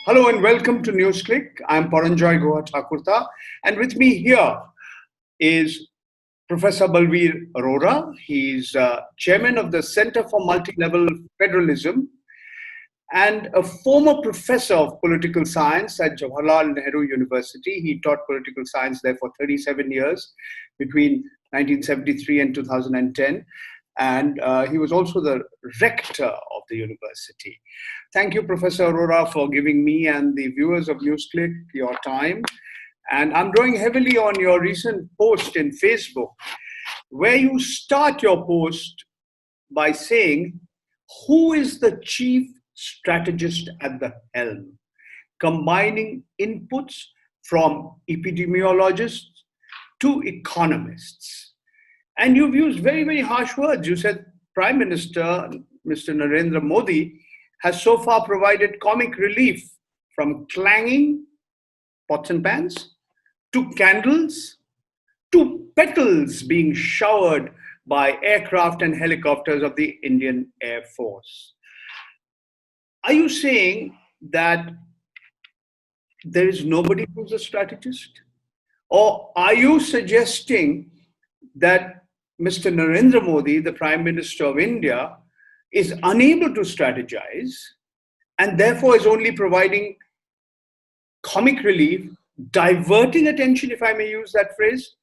Hello and welcome to NewsClick. I'm Paranjoy Goa Thakurta, and with me here is Professor Balveer Arora. He's chairman of the Center for Multi-Level Federalism and a former professor of political science at Jawaharlal Nehru University. He taught political science there for 37 years between 1973 and 2010. And he was also the rector of the university. Thank you, Professor Arora, for giving me and the viewers of NewsClick your time. And I'm drawing heavily on your recent post in Facebook, where you start your post by saying, who is the chief strategist at the helm, combining inputs from epidemiologists to economists. And you've used very, very harsh words. You said Prime Minister, Mr. Narendra Modi, has so far provided comic relief from clanging pots and pans to candles to petals being showered by aircraft and helicopters of the Indian Air Force. Are you saying that there is nobody who's a strategist? Or are you suggesting that Mr. Narendra Modi, the Prime Minister of India, is unable to strategize and therefore is only providing comic relief, diverting attention, if I may use that phrase,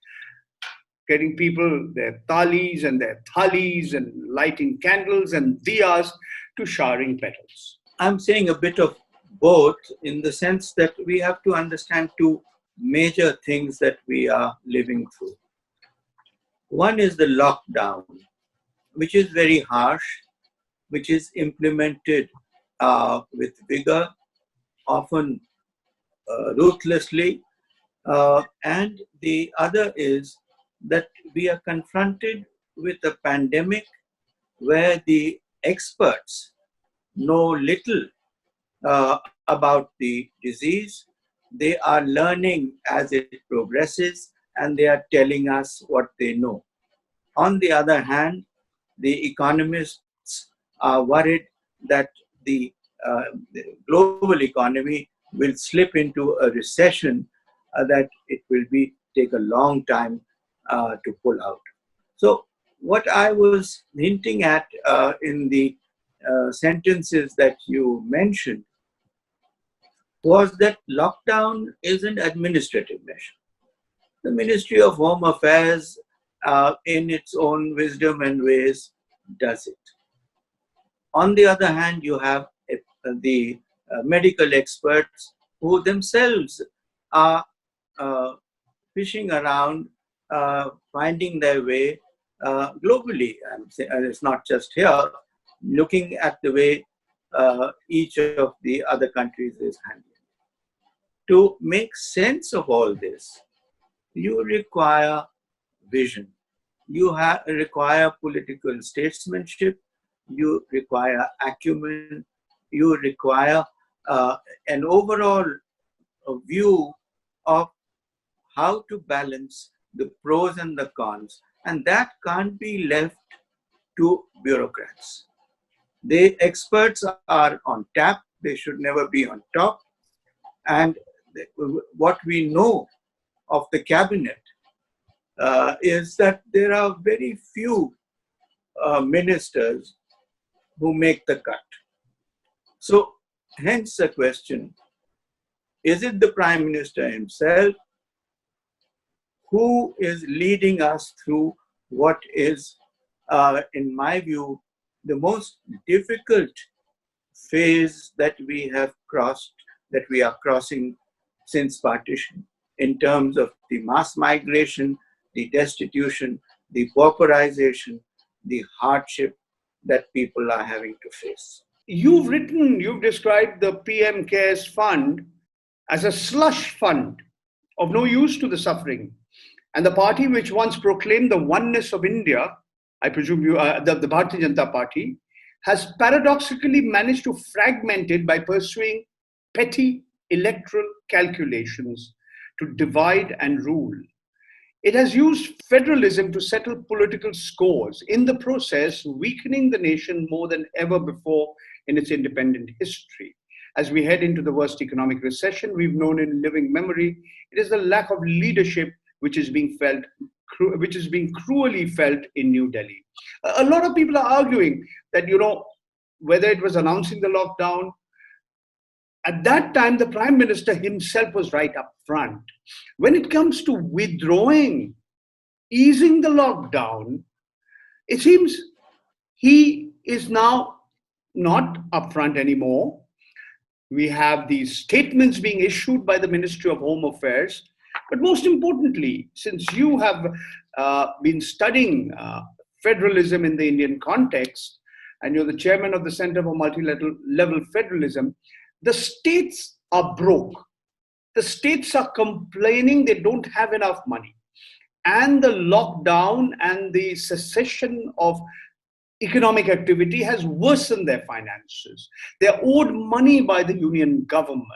getting people their talis and their thalis and lighting candles and diyas to showering petals? I'm saying a bit of both in the sense that we have to understand two major things that we are living through. One is the lockdown, which is very harsh, which is implemented with vigor, often ruthlessly. And the other is that we are confronted with a pandemic where the experts know little about the disease. They are learning as it progresses and they are telling us what they know. On the other hand, the economists are worried that the global economy will slip into a recession that it will take a long time to pull out. So what I was hinting at in the sentences that you mentioned was that lockdown is an administrative measure. The Ministry of Home Affairs, in its own wisdom and ways, does it. On the other hand, you have the medical experts who themselves are fishing around, finding their way globally. And it's not just here, looking at the way each of the other countries is handling. To make sense of all this, you require vision. You require political statesmanship. You require acumen. You require an overall view of how to balance the pros and the cons. And that can't be left to bureaucrats. The experts are on tap. They should never be on top. And what we know of the cabinet is that there are very few ministers who make the cut. So hence the question, is it the Prime Minister himself who is leading us through what is, in my view, the most difficult phase that we have crossed, that we are crossing since partition, in terms of the mass migration, the destitution, the pauperization, the hardship that people are having to face. You've described the PM Cares Fund as a slush fund of no use to the suffering. And the party which once proclaimed the oneness of India, I presume the Bharatiya Janata Party, has paradoxically managed to fragment it by pursuing petty electoral calculations to divide and rule. It has used federalism to settle political scores, in the process weakening the nation more than ever before in its independent history. as we head into the worst economic recession we've known in living memory. It is the lack of leadership which is being cruelly felt in New Delhi. A lot of people are arguing that, whether it was announcing the lockdown, at that time, the Prime Minister himself was right up front. When it comes to withdrawing, easing the lockdown, it seems he is now not upfront anymore. We have these statements being issued by the Ministry of Home Affairs. But most importantly, since you have been studying federalism in the Indian context, and you're the chairman of the Center for Multi-Level Federalism, the states are broke. The states are complaining they don't have enough money. And the lockdown and the cessation of economic activity has worsened their finances. They're owed money by the union government.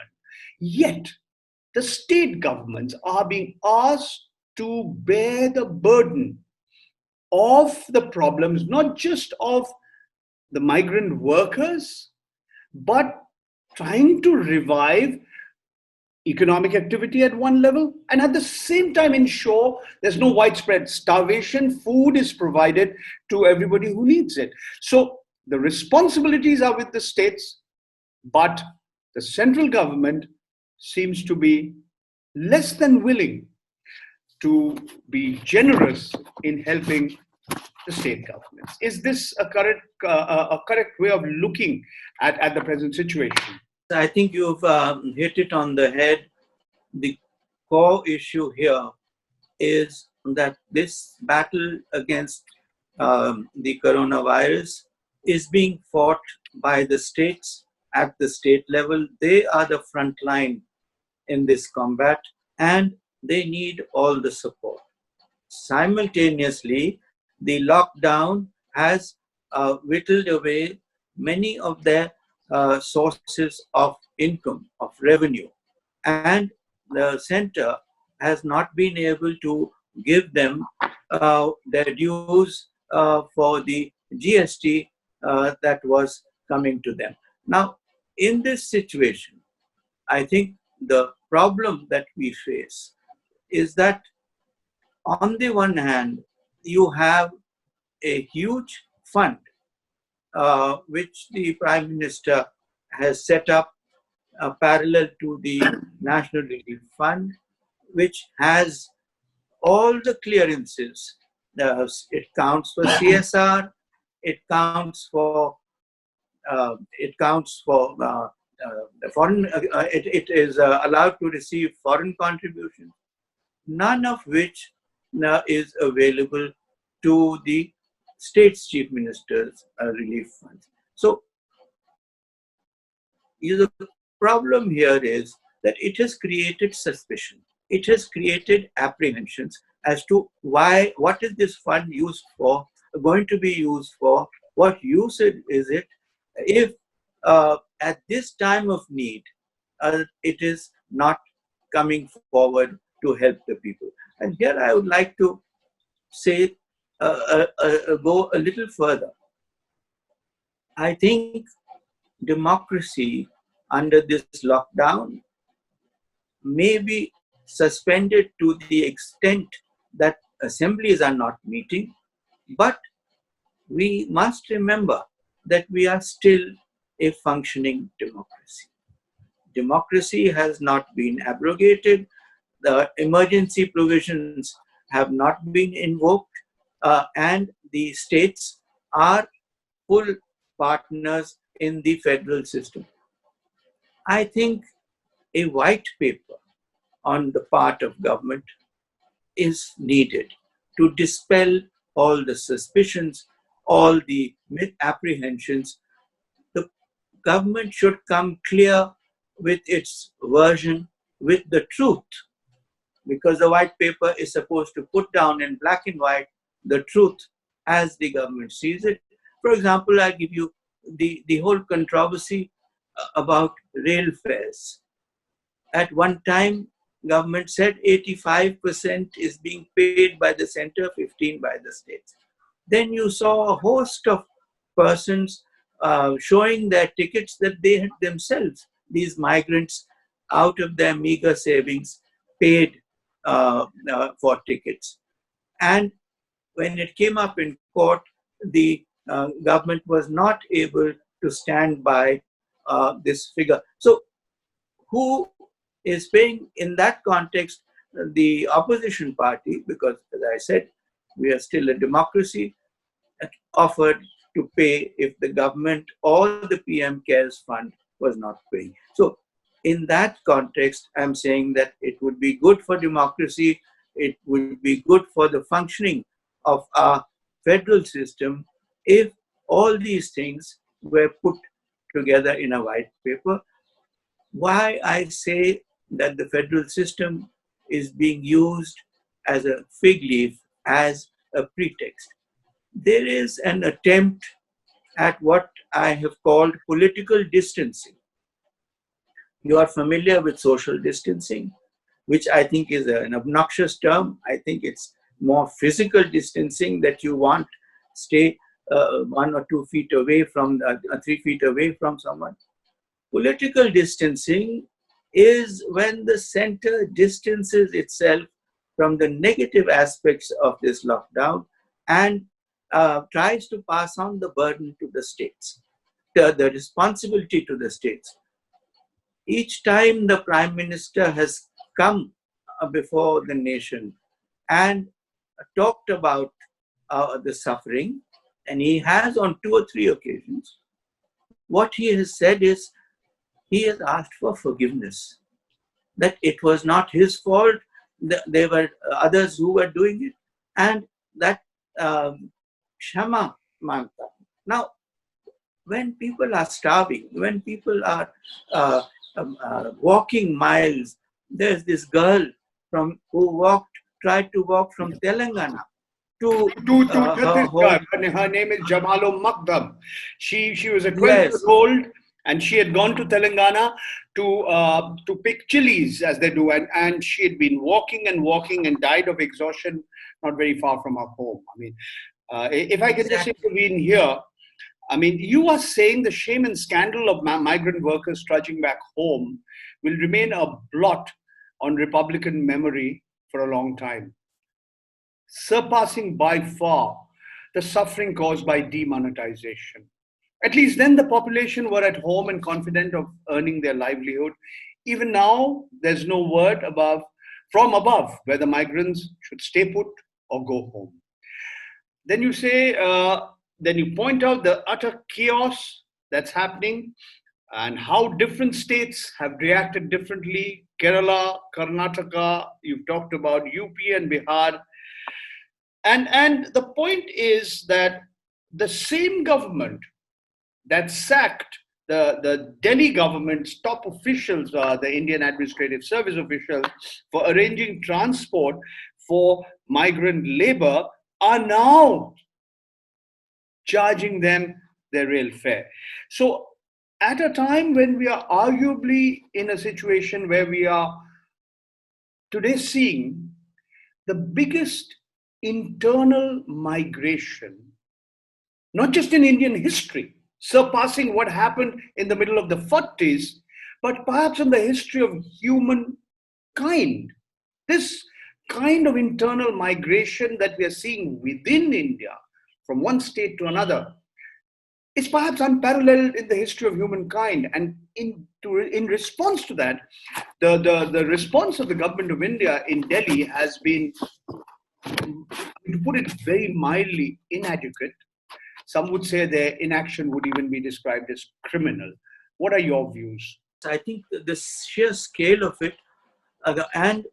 Yet, the state governments are being asked to bear the burden of the problems, not just of the migrant workers, but trying to revive economic activity at one level and at the same time ensure there's no widespread starvation. Food is provided to everybody who needs it. So the responsibilities are with the states, but the central government seems to be less than willing to be generous in helping the state governments. Is this a correct way of looking at the present situation? I think you've hit it on the head. The core issue here is that this battle against the coronavirus is being fought by the states at the state level. They are the front line in this combat, and they need all the support. Simultaneously, the lockdown has whittled away many of their sources of income, of revenue, and the center has not been able to give them their dues for the GST that was coming to them. Now, in this situation, I think the problem that we face is that on the one hand, you have a huge fund which the Prime Minister has set up parallel to the National Relief Fund, which has all the clearances. It counts for CSR, it counts for the foreign. It is allowed to receive foreign contributions, none of which is available to the state's chief ministers' relief funds. So the problem here is that it has created suspicion. It has created apprehensions as to what is this fund used for, going to be used for, what use is it, if at this time of need, it is not coming forward to help the people. And here I would like to say, go a little further. I think democracy under this lockdown may be suspended to the extent that assemblies are not meeting, but we must remember that we are still a functioning democracy. Democracy has not been abrogated. The emergency provisions have not been invoked, and the states are full partners in the federal system. I think a white paper on the part of government is needed to dispel all the suspicions, all the misapprehensions. The government should come clear with its version, with the truth, because the white paper is supposed to put down in black and white the truth as the government sees it. For example, I'll give you the whole controversy about rail fares. At one time, government said 85% is being paid by the center, 15% by the states. Then you saw a host of persons showing their tickets that they had themselves these migrants, out of their meager savings, paid for tickets. And when it came up in court, the government was not able to stand by this figure. So who is paying in that context? The opposition party, because as I said, we are still a democracy, offered to pay if the government or the PM Cares Fund was not paying. So in that context, I'm saying that it would be good for democracy, it would be good for the functioning of our federal system if all these things were put together in a white paper. Why I say that the federal system is being used as a fig leaf, as a pretext. There is an attempt at what I have called political distancing. You are familiar with social distancing, which I think is an obnoxious term. I think it's more physical distancing, that you want stay 1 or 2 feet away from, 3 feet away from someone. Political distancing is when the center distances itself from the negative aspects of this lockdown and tries to pass on the burden to the states, the responsibility to the states. Each time the Prime Minister has come before the nation and talked about the suffering, and he has on 2 or 3 occasions, what he has said is he has asked for forgiveness, that it was not his fault, there were others who were doing it, and that Shama Manta. Now, when people are starving, when people are walking miles, there's this girl who tried to walk from Telangana to her home. Her name is Jamalo Makdam. She was a 12-year-old, and she had gone to Telangana to pick chilies, as they do, and she had been walking and died of exhaustion not very far from her home. I mean, if I can just intervene here, I mean, you are saying the shame and scandal of migrant workers trudging back home will remain a blot on Republican memory for a long time, surpassing by far the suffering caused by demonetization. At least then the population were at home and confident of earning their livelihood. Even now, there's no word from above whether migrants should stay put or go home. Then you say, then you point out the utter chaos that's happening and how different states have reacted differently. Kerala, Karnataka, you've talked about UP and Bihar. And the point is that the same government that sacked the Delhi government's top officials, the Indian Administrative Service officials, for arranging transport for migrant labor, are now charging them their real fare. So at a time when we are arguably in a situation where we are today seeing the biggest internal migration, not just in Indian history, surpassing what happened in the middle of the 40s, but perhaps in the history of humankind. This kind of internal migration that we are seeing within India, from one state to another, is perhaps unparalleled in the history of humankind. And in response to that, the response of the government of India in Delhi has been, to put it very mildly, inadequate. Some would say their inaction would even be described as criminal. What are your views? I think the sheer scale of it, and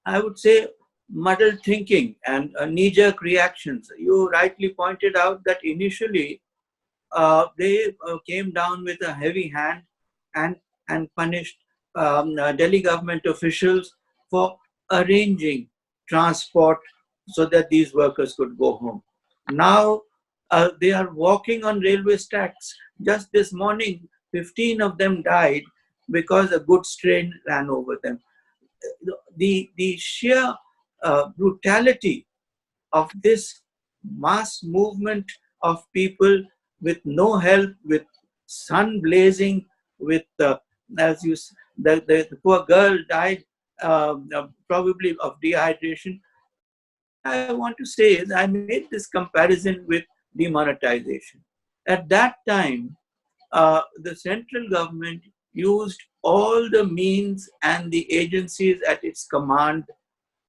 I would say muddled thinking and knee-jerk reactions. You rightly pointed out that initially they came down with a heavy hand and punished Delhi government officials for arranging transport so that these workers could go home. Now they are walking on railway tracks. Just this morning, 15 of them died because a goods train ran over them. The sheer brutality of this mass movement of people with no help, with sun blazing, with as the poor girl died probably of dehydration. I want to say is I made this comparison with demonetization. At that time, the central government used all the means and the agencies at its command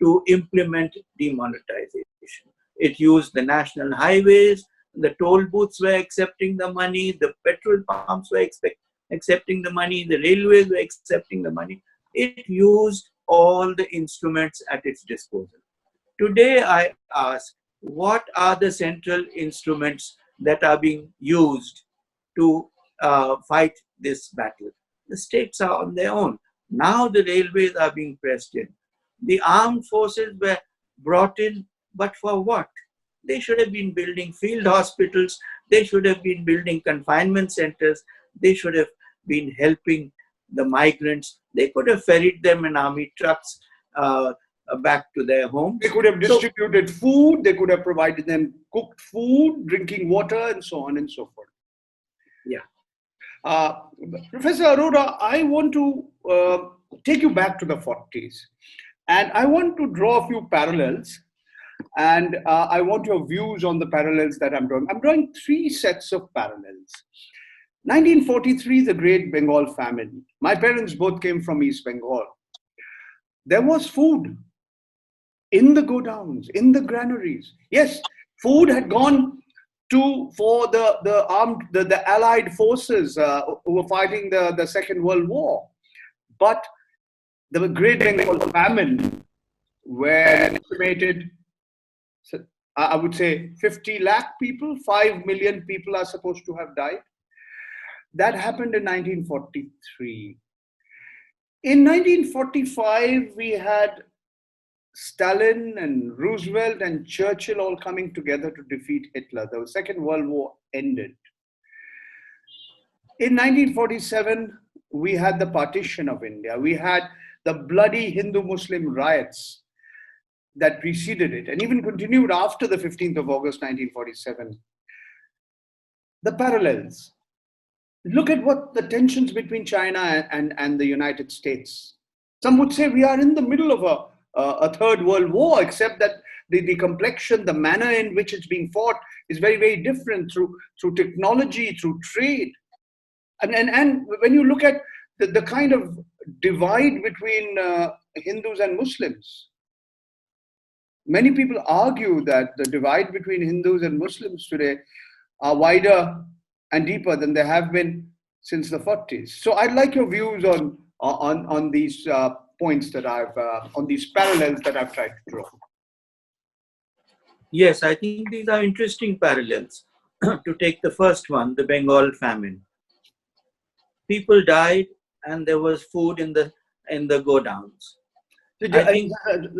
to implement demonetization. It used the national highways, the toll booths were accepting the money, the petrol pumps were accepting the money, the railways were accepting the money. It used all the instruments at its disposal. Today, I ask, what are the central instruments that are being used to fight this battle? The states are on their own. Now the railways are being pressed in. The armed forces were brought in, but for what? They should have been building field hospitals. They should have been building confinement centers. They should have been helping the migrants. They could have ferried them in army trucks back to their homes. They could have distributed food. They could have provided them cooked food, drinking water, and so on and so forth. Yeah. Professor Arora, I want to take you back to the 40s. And I want to draw a few parallels. And I want your views on the parallels that I'm drawing. I'm drawing three sets of parallels. 1943, the Great Bengal Famine. My parents both came from East Bengal. There was food in the godowns, in the granaries. Yes, food had gone for the Allied forces who were fighting the Second World War. But the Great Bengal Famine, where estimated, I would say 50 lakh people, 5 million people are supposed to have died. That happened in 1943. In 1945, we had Stalin and Roosevelt and Churchill all coming together to defeat Hitler. The Second World War ended. In 1947, we had the partition of India. We had the bloody Hindu-Muslim riots that preceded it and even continued after the 15th of August, 1947. The parallels. Look at what the tensions between China and the United States. Some would say we are in the middle of a third world war, except that the complexion, the manner in which it's being fought is very, very different through technology, through trade. And when you look at the kind of divide between Hindus and Muslims, many people argue that the divide between Hindus and Muslims today are wider and deeper than they have been since the 40s. So I'd like your views on these points that on these parallels that I've tried to draw. Yes, I think these are interesting parallels. To take the first one, the Bengal famine. People died and there was food in the godowns.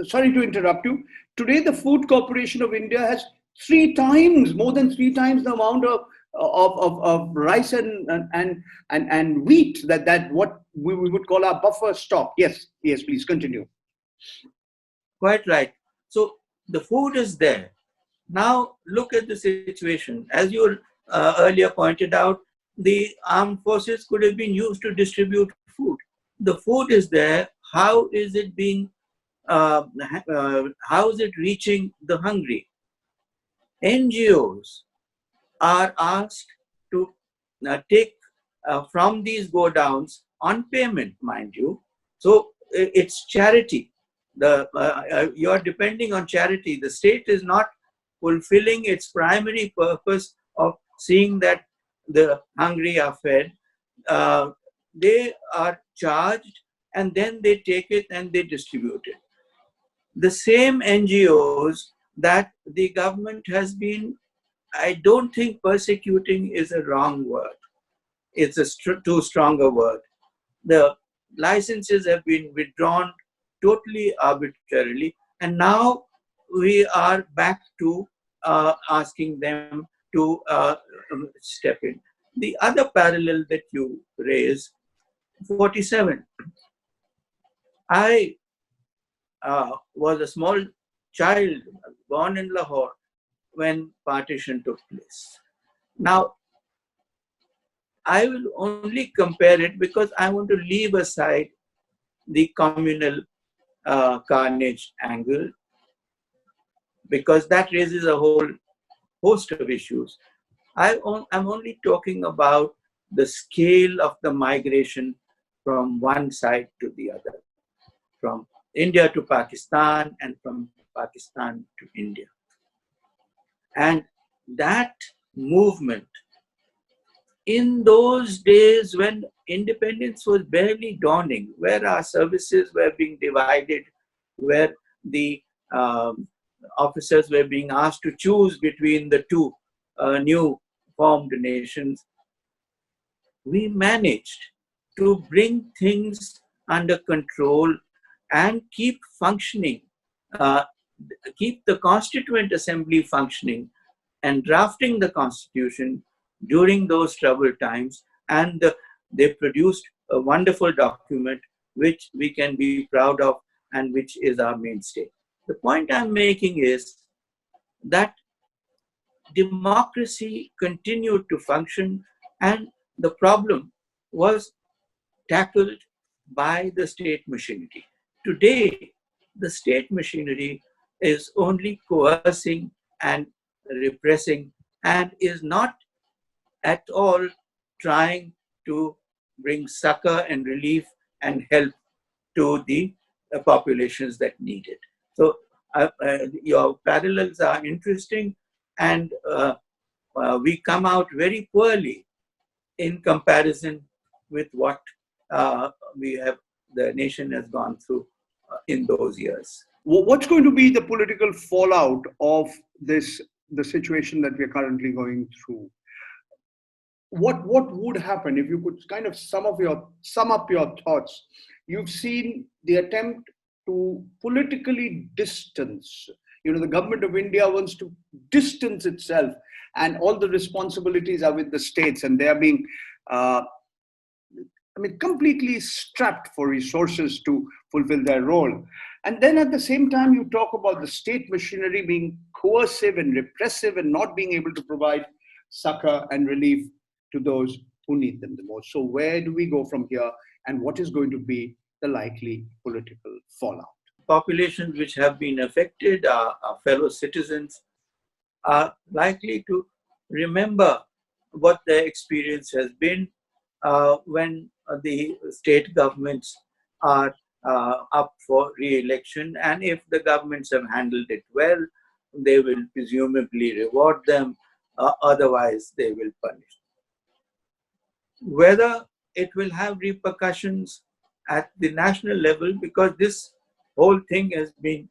Sorry to interrupt you. Today, the Food Corporation of India has more than three times the amount of rice and wheat that what we would call our buffer stock. Yes, please continue. Quite right. So the food is there. Now look at the situation. As you earlier pointed out, the armed forces could have been used to distribute food. The food is there. How is it being? How is it reaching the hungry? NGOs are asked to take from these godowns on payment, mind you. So it's charity. You are depending on charity. The state is not fulfilling its primary purpose of seeing that the hungry are fed. They are charged and then they take it and they distribute it. The same NGOs that the government has been, I don't think persecuting is a wrong word. It's too strong a word. The licenses have been withdrawn totally arbitrarily, and now we are back to asking them to step in. The other parallel that you raise, 47. I was a small child born in Lahore when partition took place. Now, I will only compare it because I want to leave aside the communal carnage angle, because that raises a whole host of issues. I'm only talking about the scale of the migration from one side to the other, from India to Pakistan and from Pakistan to India. And that movement, in those days when independence was barely dawning, where our services were being divided, where the officers were being asked to choose between the two new formed nations, we managed to bring things under control and keep functioning, uh, keep the Constituent Assembly functioning and drafting the Constitution during those troubled times. And they produced a wonderful document which we can be proud of and which is our mainstay. The point I'm making is that democracy continued to function, and the problem was tackled by the state machinery. Today, the state machinery is only coercing and repressing and is not at all trying to bring succor and relief and help to the populations that need it. So your parallels are interesting, and we come out very poorly in comparison with what we have, the nation has gone through in those years. What's going to be the political fallout of this, the situation that we're currently going through? What would happen if you could kind of sum up your thoughts? You've seen the attempt to politically distance. The government of India wants to distance itself, and all the responsibilities are with the states, and they are being, completely strapped for resources to fulfill their role. And then at the same time, you talk about the state machinery being coercive and repressive and not being able to provide succor and relief to those who need them the most. So where do we go from here, and what is going to be the likely political fallout? Populations which have been affected, our fellow citizens, are likely to remember what their experience has been when the state governments are up for re-election, and if the governments have handled it well, they will presumably reward them, otherwise they will punish. Whether it will have repercussions at the national level, because this whole thing has been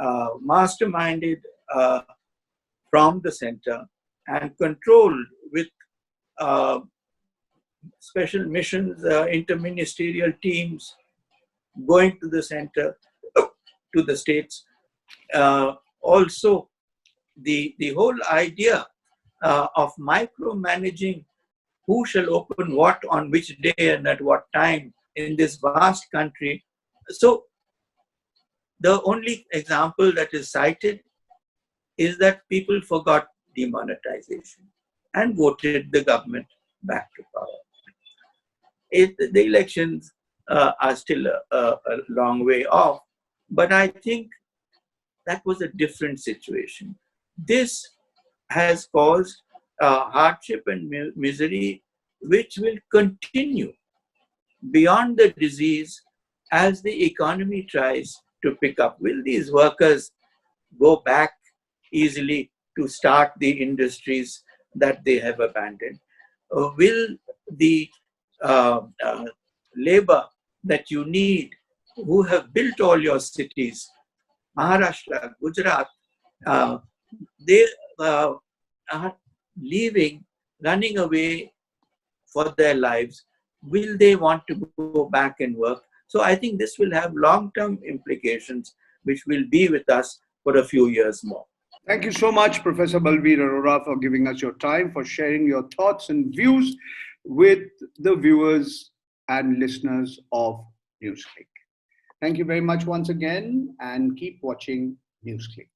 masterminded from the center and controlled with special missions, interministerial teams going to the center, to the states. Also, the whole idea of micromanaging who shall open what on which day and at what time in this vast country. So the only example that is cited is that people forgot demonetization and voted the government back to power. The elections are still a long way off, but I think that was a different situation. This has caused hardship and misery, which will continue beyond the disease as the economy tries to pick up. Will these workers go back easily to start the industries that they have abandoned? Will the labor that you need, who have built all your cities, Maharashtra, Gujarat, they are leaving, running away for their lives. Will they want to go back and work? So I think this will have long-term implications, which will be with us for a few years more. Thank you so much, Professor Balveer Arora, for giving us your time, for sharing your thoughts and views with the viewers and listeners of NewsClick. Thank you very much once again, and keep watching NewsClick.